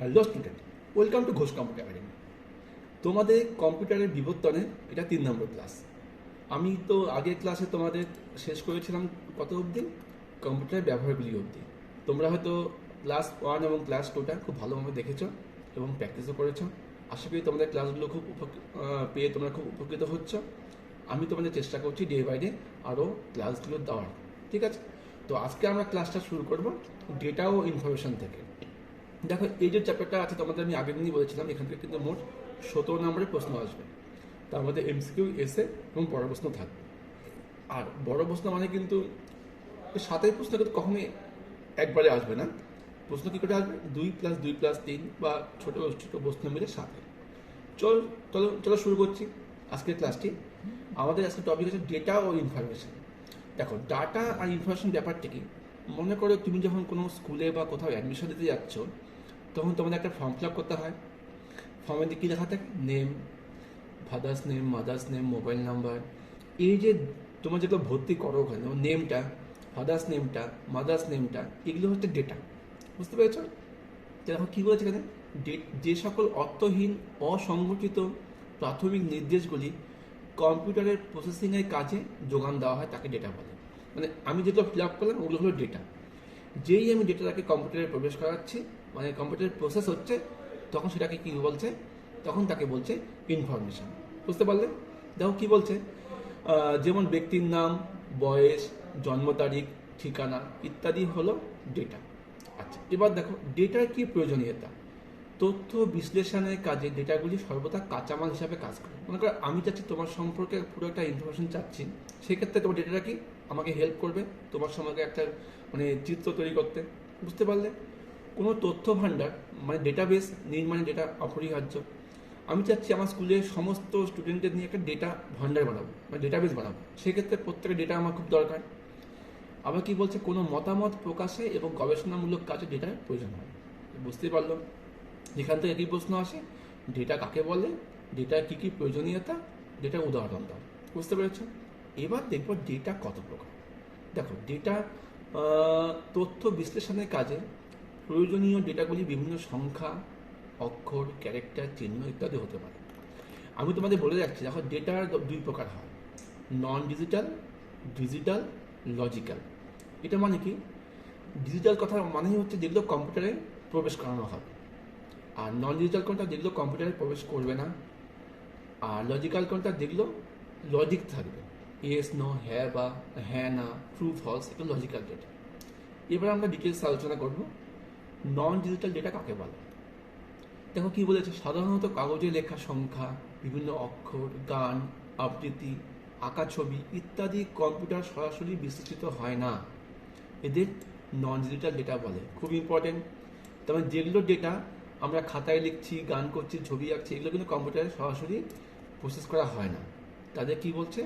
Hello student, welcome to Ghosh computer academy. তোমাদের কম্পিউটারের বিবর্তনে এটা 3 নম্বর ক্লাস। আমি তো আগের ক্লাসে তোমাদের শেষ করেছিলাম কত অবধি, কম্পিউটারের ব্যবহারগুলি অবধি। তোমরা হয়তো ক্লাস 1 এবং ক্লাস 2টা খুব ভালোভাবে দেখেছো এবং প্র্যাকটিসও করেছো। আশা করি তোমাদের ক্লাসগুলো খুব পেয়ে তোমরা খুব উপকৃত হচ্ছ। আমি তোমাদের চেষ্টা করছি ডে বাই ডে আরও ক্লাসগুলো দেওয়ার। ঠিক আছে, তো আজকে আমরা ক্লাসটা শুরু করব ডেটা ও ইনফরমেশন থেকে। দেখো, এই যে চ্যাপ্টারটা আছে তোমাদের আমি আগের দিনই বলেছিলাম, এখান থেকে কিন্তু মোট 17 নম্বরের প্রশ্ন আসবে। তার মধ্যে এমসিকিউ, এসএ এবং বড় প্রশ্ন থাকবে। আর বড় প্রশ্ন মানে কিন্তু সাতের প্রশ্ন কিন্তু কখনোই একবারে আসবে না। প্রশ্ন কী করে আসবে? 2+2+3 বা ছোট ছোট প্রশ্ন মিলে 7। চলো চলো চলো শুরু করছি আজকের ক্লাসটি। আমাদের আজকের টপিক হচ্ছে ডেটা ও ইনফরমেশন। দেখো, ডাটা আর ইনফরমেশন ব্যাপারটা কি? মনে করো তুমি যখন কোনো স্কুলে বা কোথাও অ্যাডমিশন দিতে যাচ্ছ, তখন তোমাদের একটা ফর্ম ফিল আপ করতে হয়। ফর্মে কী লেখা থাকে? Name, father's name, mother's name, mobile number. এই যে তোমরা যেগুলো ভর্তি করো ওখানে, নেমটা, ফাদার্স নেমটা, মাদার্স নেমটা, এগুলো হচ্ছে ডেটা। বুঝতে পেরেছো? দেখো কী বলেছে এখানে, যে সকল অর্থহীন অসংগঠিত প্রাথমিক নির্দেশগুলি কম্পিউটারের প্রসেসিংয়ের কাজে যোগান দেওয়া হয় তাকে ডেটা বলে। মানে আমি যেগুলো ফিল আপ করলাম ওগুলো হলো ডেটা। যেই আমি ডেটাটাকে কম্পিউটারে প্রবেশ করাচ্ছি, মানে কম্পিউটারের প্রসেস হচ্ছে, তখন সেটাকে কী বলছে? তখন তাকে বলছে ইনফরমেশন। বুঝতে পারলে? দেখো কী বলছে, যেমন ব্যক্তির নাম, বয়স, জন্ম তারিখ, ঠিকানা ইত্যাদি হলো ডেটা। আচ্ছা, এবার দেখো ডেটার কী প্রয়োজনীয়তা। তথ্য বিশ্লেষণের কাজে ডেটাগুলি সর্বদা কাঁচামাল হিসাবে কাজ করে। মনে করো আমি চাচ্ছি তোমার সম্পর্কে পুরো একটা ইনফরমেশন চাচ্ছি, সেক্ষেত্রে তোমার ডেটাটা কি আমাকে হেল্প করবে তোমার সম্পর্কে একটা মানে চিত্র তৈরি করতে। বুঝতে পারলে? কোনো তথ্য ভাণ্ডার মানে ডেটাবেস নির্মাণে ডেটা অপরিহার্য। আমি চাচ্ছি আমার স্কুলের সমস্ত স্টুডেন্টদের নিয়ে একটা ডেটা ভাণ্ডার বানাবো, মানে ডেটাবেস বানাবো, সেক্ষেত্রে প্রত্যেকের ডেটা আমার খুব দরকার। আবার কি বলছে, কোনো মতামত প্রকাশে এবং গবেষণামূলক কাজে ডেটার প্রয়োজন হয়। বুঝতেই পারলো? এখান থেকে একই প্রশ্ন আসে, ডেটা কাকে বলে, ডেটার কী কী প্রয়োজনীয়তা, ডেটার উদাহরণ দাও। বুঝতে পেরেছ? এবার দেখব ডেটা কত প্রকার। দেখো, ডেটা তথ্য বিশ্লেষণের কাজে প্রয়োজনীয় ডেটাগুলি বিভিন্ন সংখ্যা, অক্ষর, ক্যারেক্টার, চিহ্ন ইত্যাদি হতে পারে। আমি তোমাদের বলে যাচ্ছি, দেখো ডেটার 2 প্রকার হয়, নন ডিজিটাল, ডিজিটাল, লজিক্যাল। এটা মানে কি? ডিজিটাল কথা মানেই হচ্ছে যেগুলো কম্পিউটারে প্রবেশ করানো হবে, আর নন ডিজিটাল কোনটা? যেগুলো কম্পিউটারে প্রবেশ করবে না। আর লজিক্যাল কোনটা? যেগুলো লজিক থাকবে, ইয়েস নো, হ্যাঁ বা হ্যাঁ না, ট্রু ফলস, এগুলো লজিক্যাল ডেটা। এবার আমরা ডিটেলস আলোচনা করব নন ডিজিটাল ডেটা কাকে বলে। দেখো কি বলেছে, সাধারণত কাগজে লেখা সংখ্যা, বিভিন্ন অক্ষর, গান, আবৃত্তি, আঁকা ছবি ইত্যাদি কম্পিউটার সরাসরি বিশ্লেষিত হয় না, এদের নন ডিজিটাল ডেটা বলে। খুব ইম্পর্টেন্ট। তবে যেগুলো ডেটা আমরা খাতায় লিখছি, গান করছি, ছবি আঁকছি, এগুলো কিন্তু কম্পিউটারে সরাসরি প্রসেস করা হয় না, তাদের কি বলছে?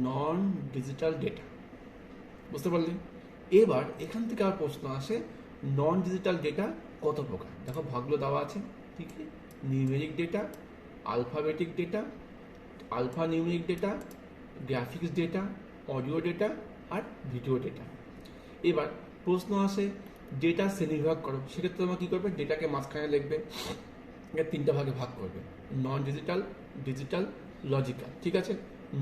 নন ডিজিটাল ডেটা। বুঝতে পারলে? এবার এখান থেকে আর প্রশ্ন আসে, নন ডিজিটাল ডেটা কত প্রকার। দেখো ভাগগুলো দেওয়া আছে, ঠিক আছে? Numeric data, alphabetic data, alphanumeric data, graphics data, audio data আর ভিডিও ডেটা। এবার প্রশ্ন আসে, ডেটা শ্রেণীবিভাগ করো। সেক্ষেত্রে তোমরা কী করবে? ডেটাকে মাঝখানে লিখবে, এর 3টা ভাগে ভাগ করবে, নন ডিজিটাল, ডিজিটাল, লজিক্যাল। ঠিক আছে?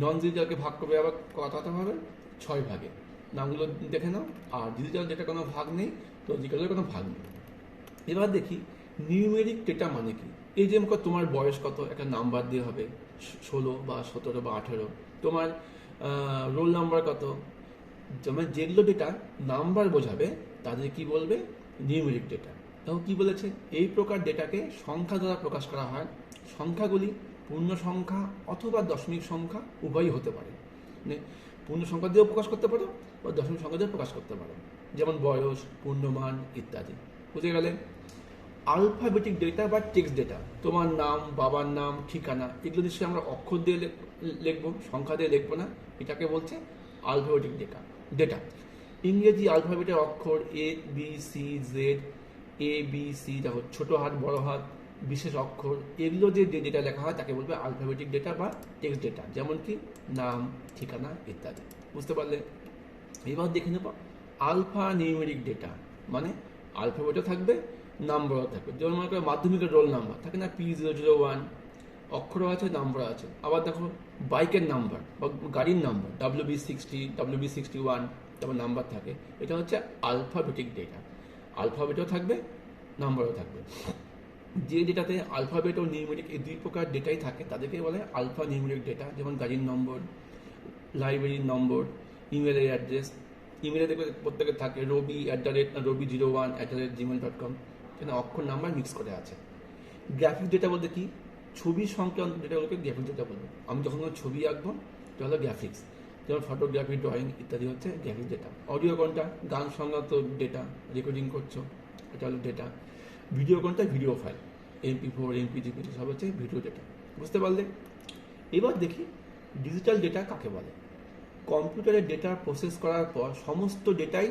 নন ডিজিটালকে ভাগ করবে আবার কতভাবে? 6 ভাগে। নামগুলো দেখে নাও। আর ডিজিটাল ডেটা কোনো ভাগ নেই, লজিক্যালের কোনো ভাগ নেই। এবার দেখি নিউমেরিক ডেটা মানে কি। এই যে তোমার বয়স কত, একটা নাম্বার দিয়ে হবে, 16 বা 17 বা 18। তোমার রোল নাম্বার কত, যেমন যেগুলো ডেটা নাম্বার বোঝাবে তাদের কি বলবে? Numeric data. দেখো কি বলেছে, এই প্রকার ডেটাকে সংখ্যা দ্বারা প্রকাশ করা হয়। সংখ্যাগুলি পূর্ণ সংখ্যা অথবা দশমিক সংখ্যা উভয়ই হতে পারে। মানে পূর্ণ সংখ্যা দিয়েও প্রকাশ করতে পারো বা দশমিক সংখ্যা দিয়েও প্রকাশ করতে পারো, যেমন বয়স, পূর্ণমান ইত্যাদি। বুঝে গেলে? আলফাবেটিক ডেটা বা টেক্সট ডেটা, তোমার নাম, বাবার নাম, ঠিকানা, এগুলো নিশ্চয়ই আমরা অক্ষর দিয়ে লিখবো, সংখ্যা দিয়ে লিখবো না। এটাকে বলছে আলফাবেটিক ডেটা। ইংরেজি আলফাবেটের অক্ষর A B C Z, A B C, দেখো ছোট হাত, বড় হাত, বিশেষ অক্ষর, এগুলো যে ডেটা লেখা হয় তাকে বলবে আলফাবেটিক ডেটা বা টেক্সট ডেটা, যেমন কি নাম, ঠিকানা ইত্যাদি। বুঝতে পারলে? এবার দেখে নেব আলফা নিউমেরিক ডেটা। মানে আলফাবেটও থাকবে, নাম্বারও থাকবে। যেমন মনে করো মাধ্যমিকের রোল নাম্বার থাকে না, P001, অক্ষরও আছে, নাম্বার আছে। আবার দেখো বাইকের নাম্বার বা গাড়ির নাম্বার WB60, WB61, তারপর নাম্বার থাকে। এটা হচ্ছে আলফাবেটিক ডেটা, আলফাবেটও থাকবে, নাম্বারও থাকবে। যে ডেটাতে আলফাবেট ও নিউমেরিক এই দুই প্রকার ডেটাই থাকে তাদেরকে বলে আলফা নিউমেরিক ডেটা। যেমন গাড়ির নম্বর, লাইব্রেরির নম্বর, ইমেলের অ্যাড্রেস। ইমেলে দেখবে প্রত্যেকের থাকে robi@robi01@gmail.com, এখানে অক্ষর নাম্বার মিক্স করে আছে। গ্রাফিক ডেটা বলতে কি, ছবি সংক্রান্ত ডেটাগুলোকে গ্রাফিক ডেটা বলবো। আমি যখন কোনো ছবি আঁকবো এটা হলো গ্রাফিক্স, যেমন ফটোগ্রাফি, ড্রয়িং ইত্যাদি হচ্ছে গ্রাফিক ডেটা। অডিও কোনটা, গান সংক্রান্ত ডেটা, রেকর্ডিং করছো, এটা হলো ডেটা। ভিডিও কোনটা, ভিডিও ফাইল, MP4, MP3 সব হচ্ছে ভিডিও ডেটা। বুঝতে পারলে? এবার দেখি ডিজিটাল ডেটা কাকে বলে। কম্পিউটারে ডেটা প্রসেস করার পর সমস্ত ডেটাই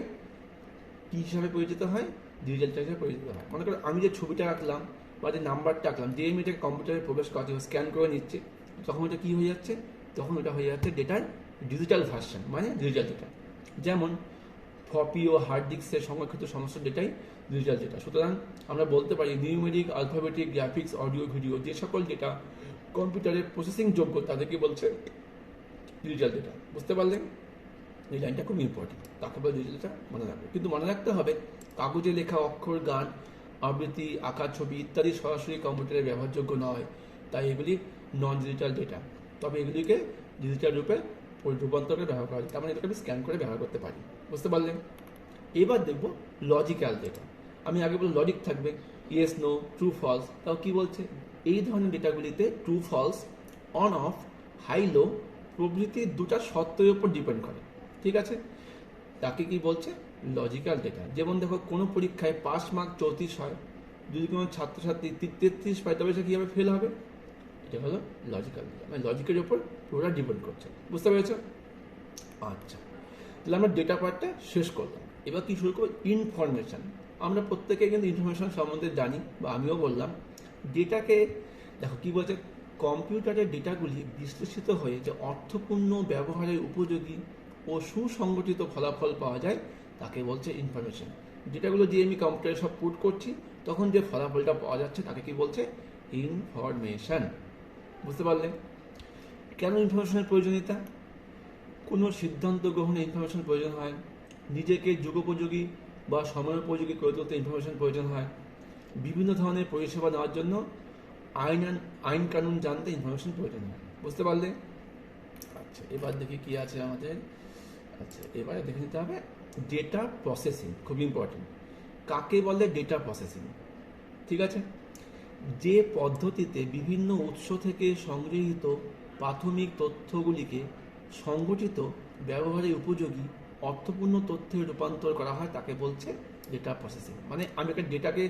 কী হিসাবে পরিচিত হয়, ডিজিটাল ডেটা হিসাবে পরিচিত হয়। মনে করো আমি যে ছবিটা আঁকলাম বা যে নাম্বারটা আঁকলাম, যে আমি এটাকে কম্পিউটারে প্রবেশ করাচ্ছি, স্ক্যান করে নিচ্ছে, তখন ওটা কী হয়ে যাচ্ছে, তখন ওটা হয়ে যাচ্ছে ডেটার ডিজিটাল ভার্সন, মানে ডিজিটাল ডেটা। যেমন ফপি ও হার্ড ডিস্কের সংরক্ষিত সমস্ত ডেটাই ডিজিটাল ডেটা। সুতরাং আমরা বলতে পারি numeric, alphabetic, graphics, audio, video যে সকল ডেটা কম্পিউটারে প্রসেসিং যোগ্য তাদেরকে বলছে ডিজিটাল ডেটা। বুঝতে পারলেন? এই লাইনটা খুব ইম্পর্টেন্ট। তাকে বলে ডিজিটাল ডেটা মনে রাখবে, কিন্তু মনে রাখতে হবে কাগজে লেখা অক্ষর, গান, আবৃত্তি, আঁকা, ছবি ইত্যাদি সরাসরি কম্পিউটারে ব্যবহারযোগ্য নয়, তাই এগুলি নন ডিজিটাল ডেটা। তবে এগুলিকে ডিজিটাল রূপে রূপান্তর করে ব্যবহার করা যায়, তার মানে এটাকে আমি স্ক্যান করে ব্যবহার করতে পারি। বুঝতে পারলেন? এবার দেখবো লজিক্যাল ডেটা। আমি আগে বললাম লজিক থাকবে, ইয়েস, নো, ট্রু, ফলস। তাও কি বলছে, এই ধরনের ডেটাগুলিতে true, false, on, off, high, low প্রভৃতি দুটা শর্তের উপর ডিপেন্ড করে। ঠিক আছে, তাকে কি বলছে, লজিক্যাল ডেটা। যেমন দেখো কোনো পরীক্ষায় 5 মার্ক 34 হয়, যদি কোনো ছাত্রছাত্রী 33 পায় তবে সে কীভাবে ফেল হবে, এটা হলো লজিক্যাল ডেটা, মানে লজিকের উপর পুরোটা ডিপেন্ড করছে। বুঝতে পেরেছ? আচ্ছা, তাহলে আমরা ডেটা পার্টটা শেষ করলাম। এবার কি শুরু করবো, ইনফরমেশান। আমরা প্রত্যেকে কিন্তু ইনফরমেশান সম্বন্ধে জানি, বা আমিও বললাম। ডেটাকে দেখো কি বলছে, কম্পিউটারের ডেটাগুলি বিশ্লেষিত হয়ে যে অর্থপূর্ণ, ব্যবহারের উপযোগী ও সুসংগঠিত ফলাফল পাওয়া যায় তাকে বলছে ইনফরমেশন। ডেটাগুলো দিয়ে আমি কম্পিউটারে সব পুট করছি, তখন যে ফলাফলটা পাওয়া যাচ্ছে তাকে কি বলছে, ইনফরমেশন। বুঝতে পারলে? কেন ইনফরমেশনের প্রয়োজনীয়তা? কোনো সিদ্ধান্ত গ্রহণে ইনফরমেশন প্রয়োজন হয়, নিজেকে যুগোপযোগী বা সময়োপযোগী করে তুলতে ইনফরমেশন প্রয়োজন হয়, বিভিন্ন ধরনের পরিষেবা নেওয়ার জন্য আইন কানুন জানতে ইনফরমেশন প্রয়োজন হয়। বুঝতে পারলে? আচ্ছা, এবার দেখি কি আছে আমাদের। আচ্ছা, এবারে দেখে নিতে হবে ডেটা প্রসেসিং, খুব ইম্পর্টেন্ট। কাকে বলে ডেটা প্রসেসিং? ঠিক আছে, যে পদ্ধতিতে বিভিন্ন উৎস থেকে সংগৃহীত প্রাথমিক তথ্যগুলিকে সংগঠিত, ব্যবহারের উপযোগী, অর্থপূর্ণ তথ্যে রূপান্তর করা হয় তাকে বলছে ডেটা প্রসেসিং। মানে আমি একটা ডেটাকে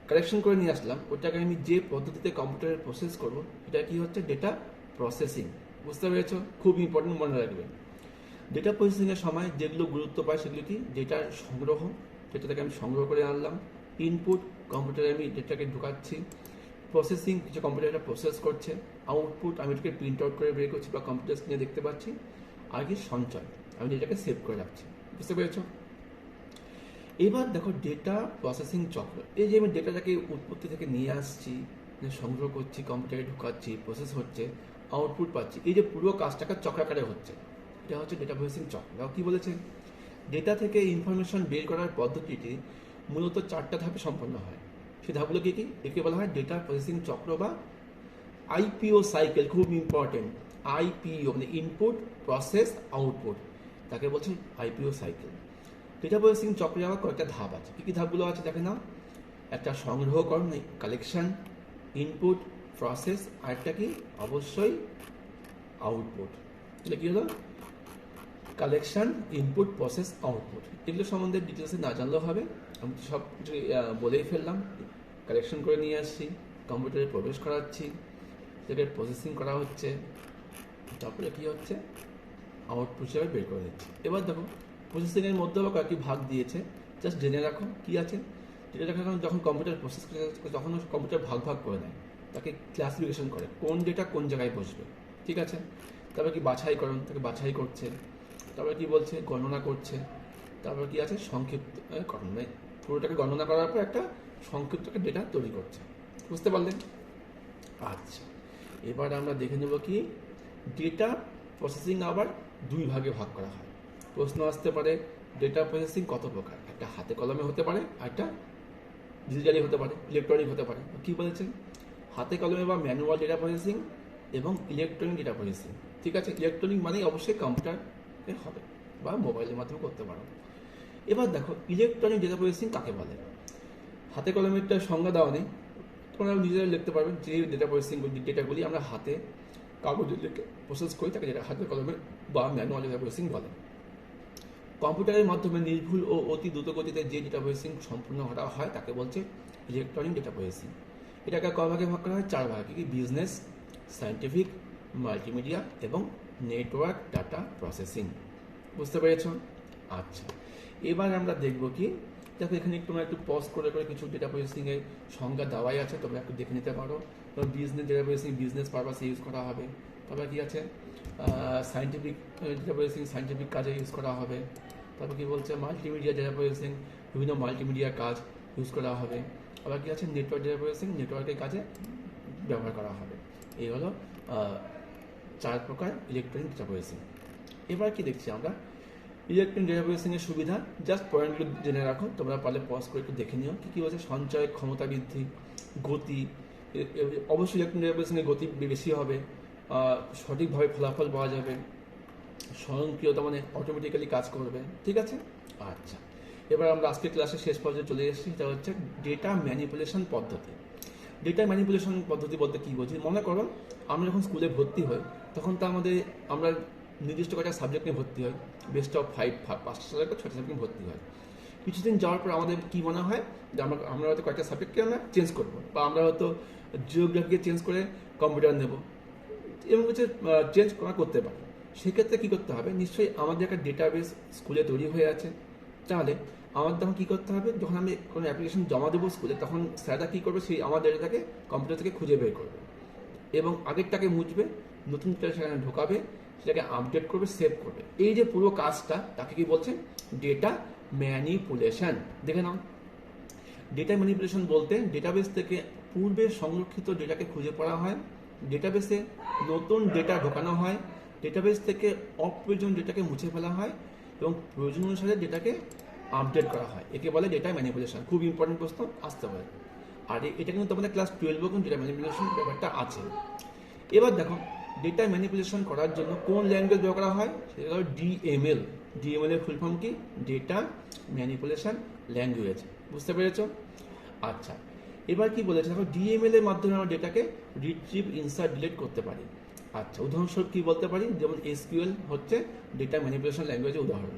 কালেকশন করে নিয়ে আসলাম, ওটাকে আমি যে পদ্ধতিতে কম্পিউটারে প্রসেস করবো এটা কি হচ্ছে, ডেটা প্রসেসিং। বুঝতে পেরেছ? খুব ইম্পর্টেন্ট, মনে রাখবেন। ডেটা প্রসেসিংয়ের সময় যেগুলো গুরুত্ব পায় সেগুলো কি, ডেটার সংগ্রহ, ডেটা থেকে আমি সংগ্রহ করে আনলাম। ইনপুট, কম্পিউটারে আমি ডেটাকে ঢুকাচ্ছি। প্রসেসিং, কিছু কম্পিউটারটা প্রসেস করছে। আউটপুট, আমি এটাকে প্রিন্ট আউট করে বের করছি বা কম্পিউটার স্ক্রিনে দেখতে পাচ্ছি। আর কি সঞ্চয়, আমি ডেটাকে সেভ করে রাখছি। বুঝতে পেরেছ? এবার দেখো ডেটা প্রসেসিং চক্র। এই যে আমি ডেটাটাকে উৎপত্তি থেকে নিয়ে আসছি, সংগ্রহ করছি, কম্পিউটারে ঢুকাচ্ছি, প্রসেস হচ্ছে, আউটপুট পাচ্ছি, এই যে পুরো কাজটাকে চক্রাকারে হচ্ছে, এটা হচ্ছে ডেটা প্রসেসিং চক্র। কি বলেছে, ডেটা থেকে ইনফরমেশন বের করার পদ্ধতিটি মূলত 4টা ধাপে সম্পন্ন হয়। সেই ধাপগুলো কি কি, একে বলা হয় ডেটা প্রসেসিং চক্র বা আইপিও সাইকেল। খুব ইম্পর্টেন্ট, আইপিও মানে ইনপুট, প্রসেস, আউটপুট, তাকে বলছে আইপিও সাইকেল। ডেটা প্রসেসিং চক্রে আবার কয়েকটা ধাপ আছে। কী কী ধাপগুলো আছে দেখে নাও। একটা সংগ্রহকরণ, কালেকশন, ইনপুট, প্রসেস, আরেকটা কি, অবশ্যই আউটপুট। এটা কী হলো, কালেকশন, ইনপুট, প্রসেস, আউটপুট। এগুলো সম্বন্ধে ডিটেলসে না জানলেও হবে, আমি সব কিছু বলেই ফেললাম। কালেকশন করে নিয়ে আসছি, কম্পিউটারে প্রবেশ করাচ্ছি, সেটাকে প্রসেসিং করা হচ্ছে, তারপরে কী হচ্ছে, আউটপুট হিসাবে বের করে দিচ্ছি। এবার দেখো প্রসেসিংয়ের মধ্যে আবার কয়েকটি ভাগ দিয়েছে, জাস্ট জেনে রাখো কী আছে। যেটা দেখো যখন কম্পিউটার প্রসেস করে তখন কম্পিউটার ভাগ ভাগ করে নেয়, তাকে ক্লাসিফিকেশন করে কোন ডেটা কোন জায়গায় বসবে। ঠিক আছে, তারপর কি বাছাইকরণ, তাকে বাছাই করছে, তারপরে কি বলছে, গণনা করছে, তারপর কি আছে, সংক্ষিপ্তকরণ, মানে পুরোটাকে গণনা করার পর একটা সংক্ষিপ্ত একটা ডেটা তৈরি করছে। বুঝতে পারলেন? আচ্ছা, এবার আমরা দেখে নেব কি ডেটা প্রসেসিং আবার দুই ভাগে ভাগ করা হয়। প্রশ্ন আসতে পারে ডেটা প্রসেসিং কত প্রকার, একটা হাতে কলমে হতে পারে, একটা ডিজিটালি হতে পারে, ইলেকট্রনিক হতে পারে। কি বলেছেন? হাতে কলমে বা ম্যানুয়াল ডেটা প্রসেসিং এবং ইলেকট্রনিক ডেটা প্রসেসিং। ঠিক আছে, ইলেকট্রনিক মানেই অবশ্যই কম্পিউটারে হবে বা মোবাইলের মাধ্যমে করতে পারো। এবার দেখো ইলেকট্রনিক ডেটা প্রসেসিং কাকে বলে। হাতে কলমেরটা সংজ্ঞা দেওয়া নেই, তোমরা নিজেরা লিখতে পারবেন যে ডেটা প্রসেসিং ডেটাগুলি আমরা হাতে কাগজে লিখে প্রসেস করি তাকে যেটা হাতে কলমের বা ম্যানুয়াল ডেটা প্রসেসিং বলে। কম্পিউটারের মাধ্যমে নির্ভুল ও অতি দ্রুত গতিতে যে ডেটা প্রসেসিং সম্পূর্ণ করা হয় তাকে বলছে ইলেকট্রনিক ডেটা প্রসেসিং। এটাকে ক ভাগে ভাগ করা হয়? 4 ভাগে। কি? বিজনেস, সায়েন্টিফিক, মাল্টিমিডিয়া এবং নেটওয়ার্ক ডাটা প্রসেসিং। বুঝতে পেরেছ? আচ্ছা, এবার আমরা দেখব কি, দেখো এখানে তোমরা একটু পজ করে করে কিছু ডেটা প্রসেসিংয়ের সংজ্ঞা দেওয়াই আছে, তোমরা একটু দেখে নিতে পারো। বিজনেস ডেটা প্রসেসিং বিজনেস পারপাসে ইউজ করা হবে। তারপর কি আছে? সায়েন্টিফিক ডেটা প্রসেসিং সায়েন্টিফিক কাজে ইউজ করা হবে। তারপর কি বলছে? মাল্টিমিডিয়া ডেটা প্রসেসিং বিভিন্ন মাল্টিমিডিয়া কাজ ইউজ করা হবে। আবার কি আছে? নেটওয়ার্ক ডেটা প্রসেসিং নেটওয়ার্কের কাজে ব্যবহার করা হবে। এই হলো 4 প্রকার ইলেকট্রনিক ডেটা প্রসেসিং। এবার কি দেখছি আমরা? ইলেকট্রনিক ডেটা প্রসেসিংয়ের সুবিধা জাস্ট পয়েন্টগুলো জেনে রাখো, তোমরা পারলে পজ করে একটু দেখে নিও। কী কী বলছে? সঞ্চয় ক্ষমতা বৃদ্ধি, গতি, অবশ্যই ইলেকট্রনিক ডেটা প্রসেসিংয়ের গতি বেশি হবে, সঠিকভাবে ফলাফল পাওয়া যাবে, স্বয়ংক্রিয়তা মানে অটোমেটিক্যালি কাজ করবে। ঠিক আছে? আচ্ছা, এবার আমরা আজকের ক্লাসের শেষ পর্যায়ে চলে এসেছি, সেটা হচ্ছে ডেটা ম্যানিপুলেশন পদ্ধতি। ডেটা ম্যানিপুলেশন পদ্ধতি বলতে কী বুঝি? মনে করো আমরা যখন স্কুলে ভর্তি হই তখন তো আমরা নির্দিষ্ট কয়েকটা সাবজেক্ট নিয়ে ভর্তি হয়, বেস্ট অফ 5টা সাবজেক্ট 6টা সাবজেক্ট নিয়ে ভর্তি হয়। কিছুদিন যাওয়ার পর আমাদের কী মনে হয় যে আমরা হয়তো কয়েকটা সাবজেক্টকে আমরা চেঞ্জ করবো, বা আমরা হয়তো জিওগ্রাফিকে চেঞ্জ করে কম্পিউটার নেব, এবং কিছু চেঞ্জ করতে পারি। সেক্ষেত্রে কী করতে হবে? নিশ্চয়ই আমাদের একটা ডেটাবেস স্কুলে তৈরি হয়ে আছে। তাহলে আমাদের তখন কী করতে হবে? যখন আমি কোনো অ্যাপ্লিকেশন জমা দেবো স্কুলে, তখন স্যাররা কী করবে? সেই আমার ডেটাটাকে কম্পিউটার থেকে খুঁজে বের করবে এবং আগেরটাকে মুছবে, নতুন ডেটা সেখানে ঢোকাবে, সেটাকে আপডেট করবে, সেভ করবে। এই যে পুরো কাজটা তাকে কি বলছে? Data manipulation. দেখে নাও, ডেটা ম্যানিপুলেশন বলতে ডেটাবেস থেকে পূর্বে সংরক্ষিত ডেটাকে খুঁজে পড়া হয়, ডেটাবেসে নতুন ডেটা ঢোকানো হয়, ডেটাবেস থেকে অপ্রয়োজনীয় ডেটাকে মুছে ফেলা হয় এবং প্রয়োজন অনুসারে ডেটাকে আপডেট করা হয়। একে বলে ডেটা ম্যানিপুলেশন। খুব ইম্পর্টেন্ট প্রশ্ন আসতে পারে, আর এটা কিন্তু তোমাদের ক্লাস 12 কিন্তু ডেটা ম্যানিপুলেশন ব্যাপারটা আছে। এবার দেখো ডেটা ম্যানিপুলেশন করার জন্য কোন ল্যাঙ্গুয়েজ ব্যবহার করা হয়? সেটা হলো ডিএমএল। ডিএমএল এর ফুল ফর্ম কি? Data manipulation language. বুঝতে পেরেছ? আচ্ছা, এবার কি বলেছে? দেখো ডিএমএল এর মাধ্যমে আমরা ডেটাকে রিট্রিভ, ইনসার্ট, ডিলিট করতে পারি। আচ্ছা, উদাহরণস্বরূপ কি বলতে পারি? যেমন এসকিউএল হচ্ছে ডেটা ম্যানিপুলেশন ল্যাঙ্গুয়েজের উদাহরণ।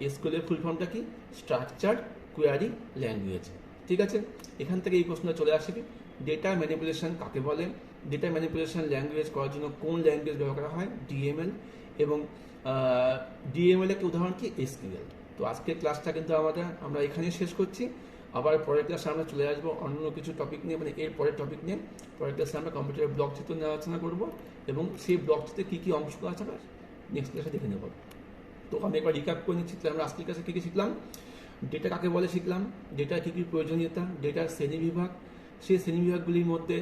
এসকিউএল এর ফুল ফর্মটা কি? Structured query language. ঠিক আছে, এখান থেকে এই প্রশ্নটা চলে আসে কি ডেটা ম্যানিপুলেশন কাকে বলে, ডেটা ম্যানিপুলেশন ল্যাঙ্গুয়েজ করার জন্য কোন ল্যাঙ্গুয়েজ ব্যবহার করা হয়? ডিএমএল। এবং ডিএমএল এর উদাহরণ কি? এসকিউএল। তো আজকের ক্লাসটা কিন্তু আমরা এখানেই শেষ করছি। আবার পরের ক্লাসে আমরা চলে আসবো অন্য কিছু টপিক নিয়ে, মানে এর পরের টপিক নিয়ে। পরের ক্লাসে আমরা কম্পিউটারের ব্লক চিত্র নিয়ে আলোচনা করবো এবং সেই ব্লক চিত্রে কী কী অংশ আছে আমরা নেক্সট ক্লাসে দেখে নেব। তো আমি একবার রিক্যাপ করে নিচ্ছি, আমরা আজকের ক্লাসে কী কী শিখলাম। ডেটা কাকে বলে শিখলাম, ডেটার কী কী প্রয়োজনীয়তা, ডেটার শ্রেণীবিভাগ, সেই শ্রেণীবিভাগগুলির মধ্যে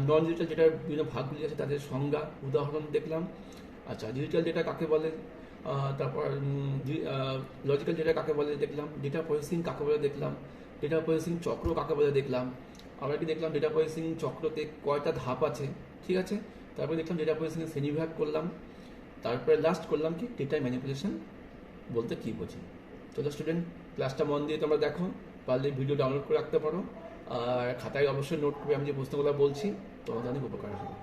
নন ডিজিটাল ডেটার বিভিন্ন ভাগগুলি আছে তাদের সংজ্ঞা, উদাহরণ দেখলাম। আচ্ছা, ডিজিটাল ডেটা কাকে বলে, তারপর লজিক্যাল ডেটা কাকে বলে দেখলাম, ডেটা প্রসেসিং কাকে বলে দেখলাম, ডেটা প্রসেসিং চক্র কাকে বলে দেখলাম। আবার কি দেখলাম? ডেটা প্রসেসিং চক্রতে কয়টা ধাপ আছে। ঠিক আছে, তারপরে দেখলাম ডেটা প্রসেসিংয়ের শ্রেণীবিভাগ করলাম। তারপরে লাস্ট করলাম কি ডেটা ম্যানিপুলেশন বলতে কী বোঝে। তো স্টুডেন্ট, ক্লাসটা মন দিয়ে তোমরা দেখো, পারলে ভিডিও ডাউনলোড করে রাখতে পারো, আর খাতায় অবশ্যই নোট করে আমি যে প্রশ্নগুলো বলছি তোমাদের অনেক উপকার হবে।